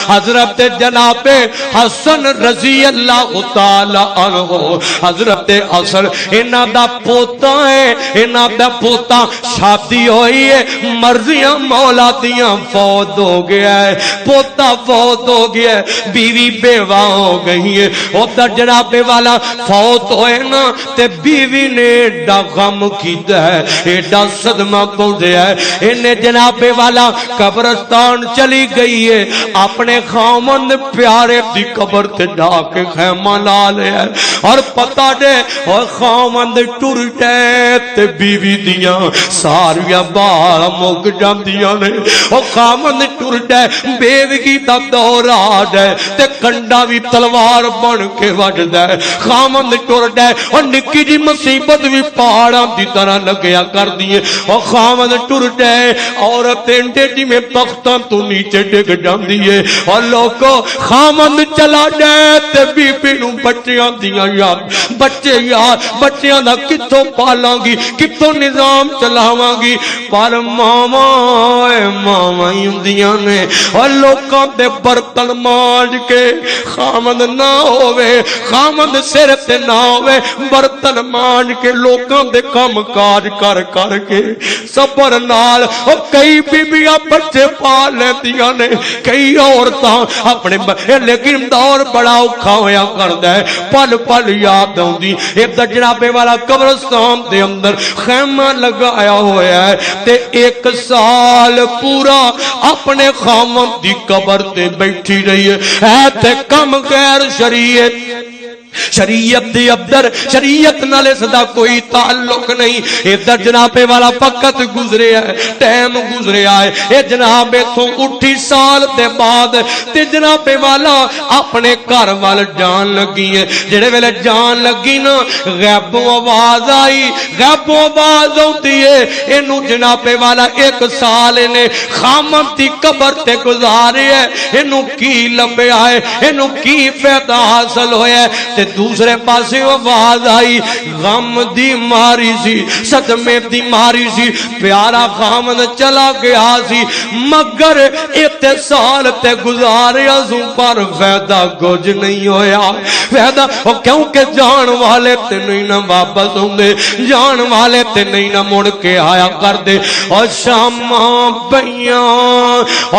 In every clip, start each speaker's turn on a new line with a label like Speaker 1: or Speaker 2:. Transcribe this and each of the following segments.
Speaker 1: حضرت جناب حسن رضی اللہ تعالی عنہ حضرت حسن انہاں دا پوتا ہے، انہاں دا پوتا شادی ہوئی ہے، مرضیاں مولا دیاں فوت ہو گیا ہے، پوتا فوت ہو گیا ہے، بیوی بیوہ ہو گئی ہے۔ ادھر جناب والا فوت ہوئے نا تے بیوی نے ایڈا غم کیتا ہے، ایڈا صدمہ پہنچیا ہے، انہیں جناب والا قبرستان چلی گئی ہے، اپنے خامند پیارے دی قبر تے جا کے خیمہ لا لیا اور پتہ دے اور خامند ٹر گئے تے بیوی دیاں ساریاں بار مک جاندیاں نے، اور خامند ٹر گئے بیوی دا دور آ گئے تے کنڈا بھی تلوار بن کے وجدا ہے، خامند ٹر گئے اور نکی جی مصیبت بھی پہاڑاں دی طرح لگیا کر دیے، اور خامند ٹر گئے عورت انڈے جی میں تختاں تو نیچے ڈگ جاندی ہے، اور لوگوں خامند چلا جائے تے بی بی نو بچیاں دیاں یاد بچے یاد بچیاں دا کتوں پالاں گی کتوں نظام چلاواں گی، پر ماما اے ماما ہی ہوندیاں نے، اور لوکاں دے برتن مانج کے خامند نہ ہووے، خامند سر تے نہ ہووے، برتن مانج کے لوکاں دے کام کاج کر کر کے صبر نال، اور کئی بیبیاں بچے پال لیندیاں نے، کئی عورتاں اپنے لیکن دور بڑا اوکھا ہویا کردا ہے، پل پل یاد آوندی۔ ادھر جناب والا قبرستان دے اندر خیمہ لگایا ہویا ہے تے 1 سال پورا اپنے خامند دی قبر تے بیٹھی رہی ہے تے کم غیر شریعت شریعت دی ابدر شریعت نال اس دا کوئی تعلق نہیں۔ ادھر جناب والا وقت گزرے ہے، ٹائم گزرے ہے، اے جناب تو اٹھی سال دے بعد تے جناب والا اپنے گھر وال جان لگی ہے، جڑے ویلے جان لگی نا غیبوں آواز آئی، غیبوں آواز ہوتی ہے، اینو جناب والا 1 سال نے خامند دی قبر تے گزارے ہے، اینو کی لبیا ہے، اینو کی فائدہ حاصل ہویا ہے۔ دوسرے پاسے آواز آئی، غم دی ماری سی، صدمے دی ماری سی، پیارا خامد چلا گیا سی، مگر اتصال تے گزاریا سو پر فائدہ کچھ نہیں ہویا، فائدہ کیونکہ جان والے تے نہیں نہ واپس ہوندے، جان والے تے نہیں نہ مڑ کے آیا کر دے، اور شاماں بیاں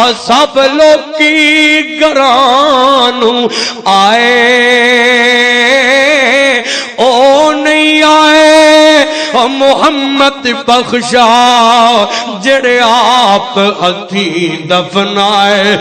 Speaker 1: اور سب لوگ کی گرانو آئے او نہیں آئے، محمد بخشا جڑے آپ ہتھی دفنائے۔